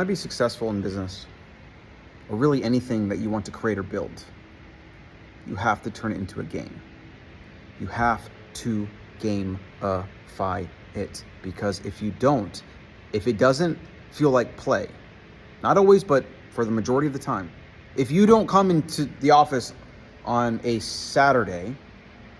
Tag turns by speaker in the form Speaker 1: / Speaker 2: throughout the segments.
Speaker 1: To be successful in business, or really anything that you want to create or build, you have to turn it into a game. You have to gamify it, because if you don't, if it doesn't feel like play, not always, but for the majority of the time, if you don't come into the office on a Saturday,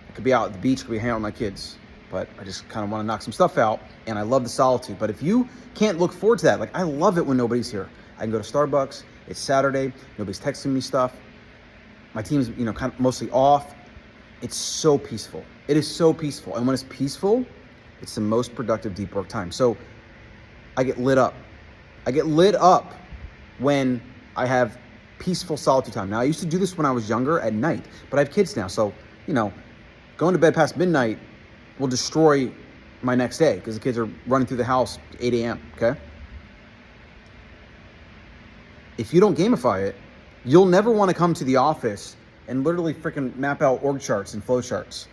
Speaker 1: I could be out at the beach, could be hanging out with my kids, but I just kind of want to knock some stuff out, and I love the solitude. But if you can't look forward to that, like I love it when nobody's here. I can go to Starbucks, it's Saturday, nobody's texting me stuff, my team's kind of mostly off. It's so peaceful. It is so peaceful. And when it's peaceful, it's the most productive deep work time. So I get lit up. I get lit up when I have peaceful solitude time. Now, I used to do this when I was younger at night, but I have kids now. So, going to bed past midnight will destroy my next day because the kids are running through the house 8 a.m., okay? If you don't gamify it, you'll never want to come to the office and literally freaking map out org charts and flow charts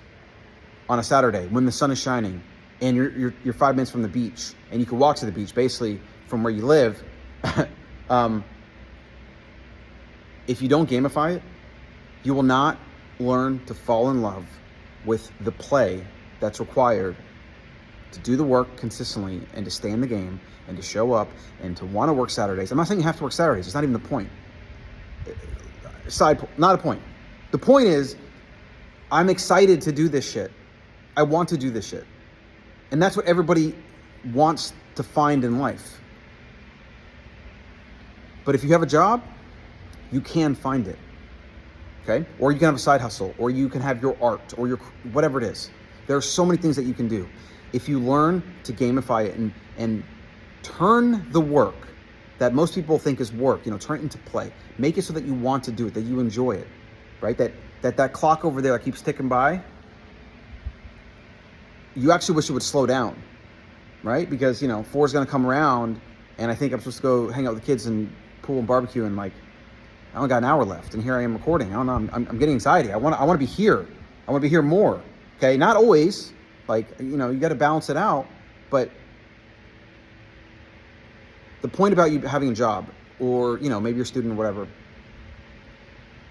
Speaker 1: on a Saturday when the sun is shining and you're 5 minutes from the beach and you can walk to the beach basically from where you live. If you don't gamify it, you will not learn to fall in love with the play that's required to do the work consistently and to stay in the game and to show up and to want to work Saturdays. I'm not saying you have to work Saturdays. It's not even the point. Not a point. The point is, I'm excited to do this shit. I want to do this shit. And that's what everybody wants to find in life. But if you have a job, you can find it. Okay? Or you can have a side hustle, or you can have your art, or your whatever it is. There are so many things that you can do. If you learn to gamify it and turn the work that most people think is work, turn it into play. Make it so that you want to do it, that you enjoy it, right? That clock over there that keeps ticking by, you actually wish it would slow down, right? Because, 4 is going to come around and I think I'm supposed to go hang out with the kids and pool and barbecue and I only got an hour left and here I am recording. I don't know, I'm getting anxiety. I want to be here. I want to be here more, okay? Not always, you got to balance it out, but the point about you having a job or, maybe you're a student or whatever,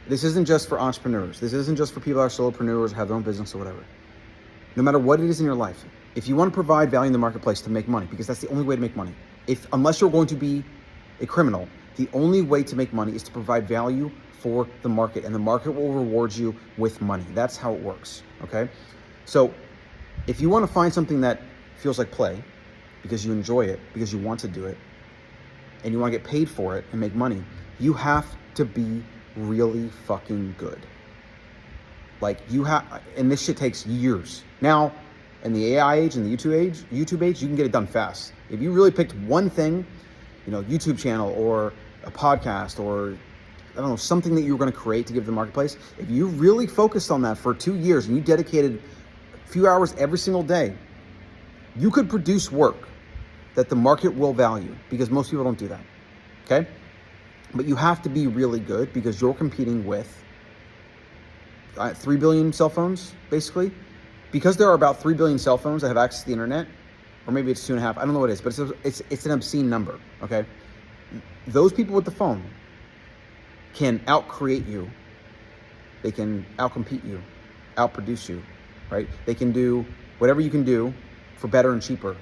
Speaker 1: this isn't just for entrepreneurs. This isn't just for people that are solopreneurs or have their own business or whatever. No matter what it is in your life, if you want to provide value in the marketplace to make money, because that's the only way to make money. Unless you're going to be a criminal, the only way to make money is to provide value for the market, and the market will reward you with money. That's how it works, okay? So if you want to find something that feels like play, because you enjoy it, because you want to do it, and you want to get paid for it and make money, you have to be really fucking good. And this shit takes years. Now, in the AI age and the YouTube age, you can get it done fast. If you really picked one thing, YouTube channel or a podcast or something that you were going to create to give to the marketplace, if you really focused on that for 2 years and you dedicated a few hours every single day, you could produce work that the market will value, because most people don't do that, okay? But you have to be really good because you're competing with 3 billion cell phones, basically. Because there are about 3 billion cell phones that have access to the internet, or maybe it's 2.5, I don't know what it is, but it's an obscene number, okay? Those people with the phone can out-create you. They can out-compete you, out-produce you, right? They can do whatever you can do for better and cheaper,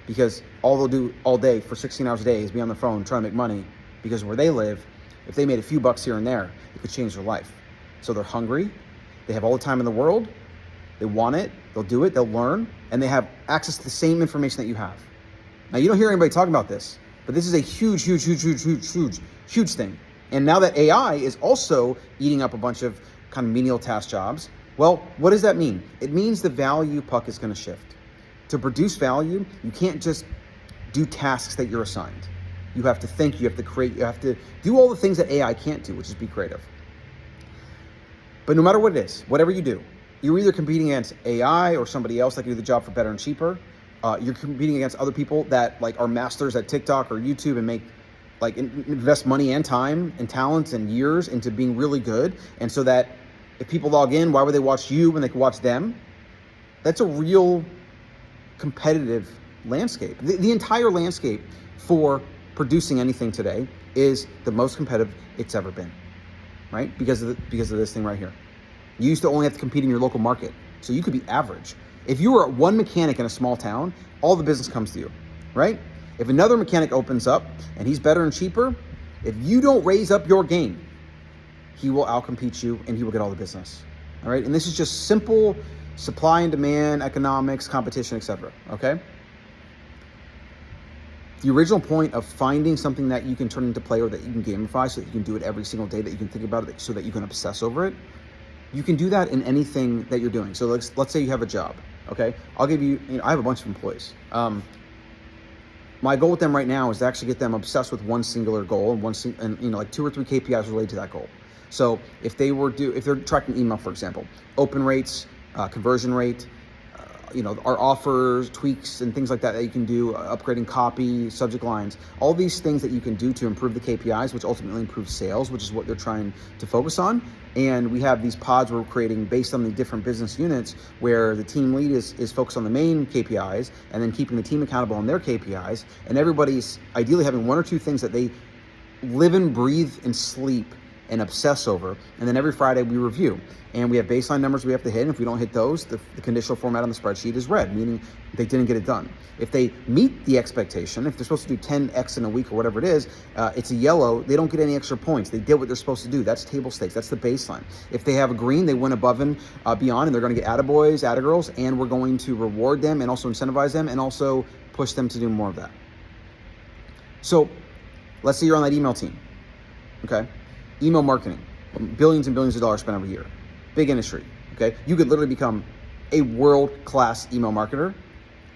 Speaker 1: because all they'll do all day for 16 hours a day is be on their phone trying to make money, because where they live, if they made a few bucks here and there, it could change their life. So they're hungry, they have all the time in the world, they want it, they'll do it, they'll learn, and they have access to the same information that you have. Now, you don't hear anybody talking about this, but this is a huge thing. And now that AI is also eating up a bunch of kind of menial task jobs, well, what does that mean? It means the value puck is going to shift. To produce value, you can't just do tasks that you're assigned. You have to think, you have to create, you have to do all the things that AI can't do, which is be creative. But no matter what it is, whatever you do, you're either competing against AI or somebody else that can do the job for better and cheaper. You're competing against other people that are masters at TikTok or YouTube and make invest money and time and talents and years into being really good. And so that if people log in, why would they watch you when they can watch them? That's a real competitive landscape. The entire landscape for producing anything today is the most competitive it's ever been, right? Because of this thing right here. You used to only have to compete in your local market, so you could be average. If you were one mechanic in a small town, all the business comes to you, right? If another mechanic opens up and he's better and cheaper, if you don't raise up your game, he will outcompete you and he will get all the business, all right? And this is just simple supply and demand, economics, competition, etc., okay? The original point of finding something that you can turn into play or that you can gamify so that you can do it every single day, that you can think about it, so that you can obsess over it, you can do that in anything that you're doing. So let's say you have a job, okay? I'll give you, I have a bunch of employees. My goal with them right now is to actually get them obsessed with one singular goal and like 2 or 3 KPIs related to that goal. So if they're tracking email, for example, open rates, conversion rate, our offers, tweaks, and things like that you can do, upgrading copy, subject lines, all these things that you can do to improve the KPIs, which ultimately improves sales, which is what they're trying to focus on. And we have these pods we're creating based on the different business units, where the team lead is focused on the main KPIs and then keeping the team accountable on their KPIs. And everybody's ideally having 1 or 2 things that they live and breathe and sleep and obsess over. And then every Friday we review. And we have baseline numbers we have to hit. And if we don't hit those, the conditional format on the spreadsheet is red, meaning they didn't get it done. If they meet the expectation, if they're supposed to do 10x in a week or whatever it is, it's a yellow, they don't get any extra points. They did what they're supposed to do. That's table stakes. That's the baseline. If they have a green, they went above and beyond, and they're going to get attaboys, attagirls, and we're going to reward them and also incentivize them and also push them to do more of that. So let's say you're on that email team, okay? Email marketing, billions and billions of dollars spent every year. Big industry, okay? You could literally become a world-class email marketer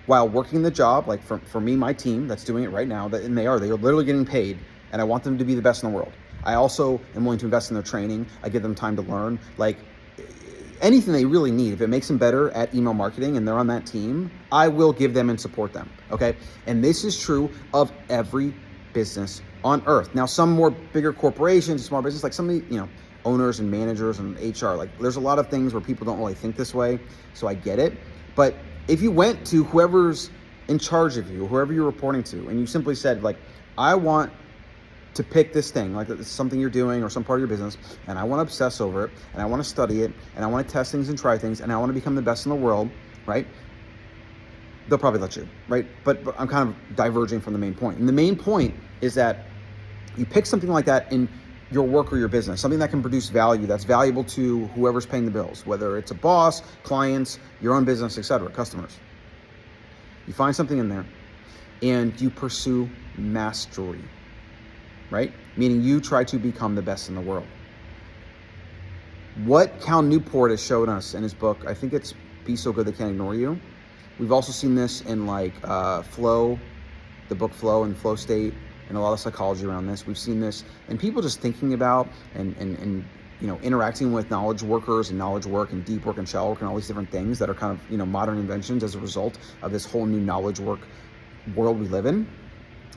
Speaker 1: while working the job. Like for me, my team that's doing it right now, and they are literally getting paid, and I want them to be the best in the world. I also am willing to invest in their training. I give them time to learn. Like anything they really need, if it makes them better at email marketing and they're on that team, I will give them and support them, okay? And this is true of every business on earth. Now, some more bigger corporations, small business, like some of the, owners and managers and HR, like there's a lot of things where people don't really think this way, so I get it. But if you went to whoever's in charge of you, whoever you're reporting to, and you simply said, like, I want to pick this thing, like it's something you're doing or some part of your business, and I want to obsess over it, and I want to study it, and I want to test things and try things, and I want to become the best in the world, right? They'll probably let you, right? But I'm kind of diverging from the main point. And the main point is that you pick something like that in your work or your business, something that can produce value, that's valuable to whoever's paying the bills, whether it's a boss, clients, your own business, etc., customers. You find something in there and you pursue mastery, right? Meaning you try to become the best in the world. What Cal Newport has showed us in his book, I think it's Be So Good They Can't Ignore You. We've also seen this in Flow, the book Flow and Flow State, and a lot of psychology around this. We've seen this and people just thinking about and interacting with knowledge workers and knowledge work and deep work and shallow work and all these different things that are kind of modern inventions as a result of this whole new knowledge work world we live in.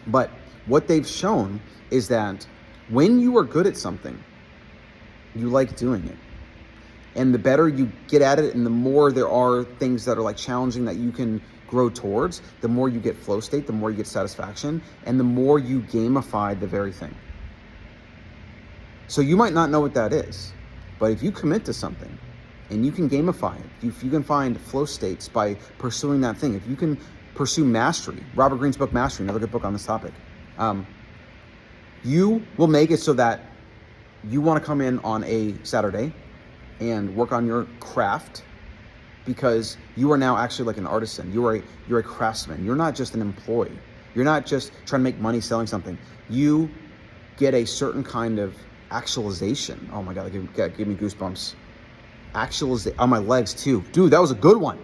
Speaker 1: But what they've shown is that when you are good at something, you like doing it. And the better you get at it and the more there are things that are like challenging that you can grow towards, the more you get flow state, the more you get satisfaction, and the more you gamify the very thing. So you might not know what that is, but if you commit to something and you can gamify it, if you can find flow states by pursuing that thing, if you can pursue mastery, Robert Greene's book, Mastery, another good book on this topic, you will make it so that you want to come in on a Saturday and work on your craft, because you are now actually like an artisan. You're a craftsman. You're not just an employee. You're not just trying to make money selling something. You get a certain kind of actualization. Oh my God, that gave me goosebumps. Actualization on my legs too. Dude, that was a good one.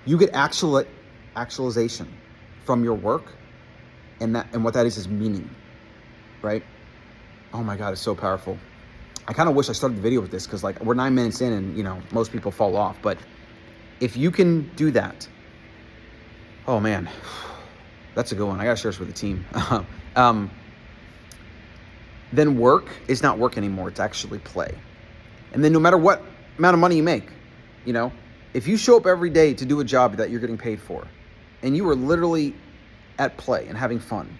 Speaker 1: You get actualization from your work, and what that is meaning, right? Oh my God, it's so powerful. I kind of wish I started the video with this, because like we're 9 minutes in and most people fall off, but if you can do that, oh man, that's a good one. I gotta share this with the team. Then work is not work anymore. It's actually play. And then no matter what amount of money you make, if you show up every day to do a job that you're getting paid for, and you are literally at play and having fun,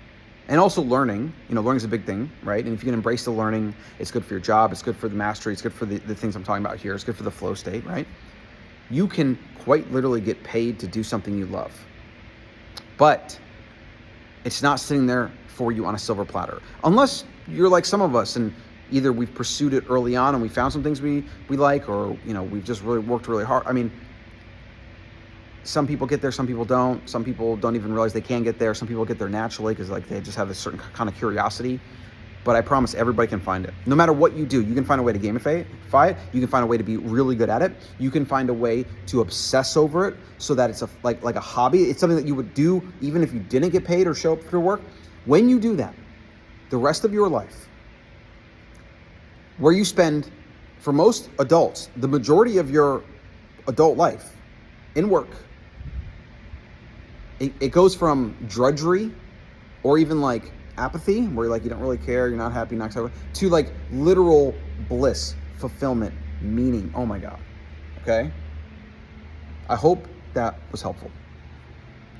Speaker 1: And also learning, learning is a big thing, right? And if you can embrace the learning, it's good for your job, it's good for the mastery, it's good for the things I'm talking about here, it's good for the flow state, right? You can quite literally get paid to do something you love. But it's not sitting there for you on a silver platter. Unless you're like some of us and either we've pursued it early on and we found some things we like, or, we've just really worked really hard. I mean, some people get there, some people don't. Some people don't even realize they can get there. Some people get there naturally because they just have a certain kind of curiosity. But I promise everybody can find it. No matter what you do, you can find a way to gamify it. You can find a way to be really good at it. You can find a way to obsess over it so that it's like a hobby. It's something that you would do even if you didn't get paid or show up for work. When you do that, the rest of your life, where you spend, for most adults, the majority of your adult life in work, it goes from drudgery or even apathy, where you don't really care, you're not happy, not excited, to literal bliss, fulfillment, meaning. Oh my God. Okay? I hope that was helpful.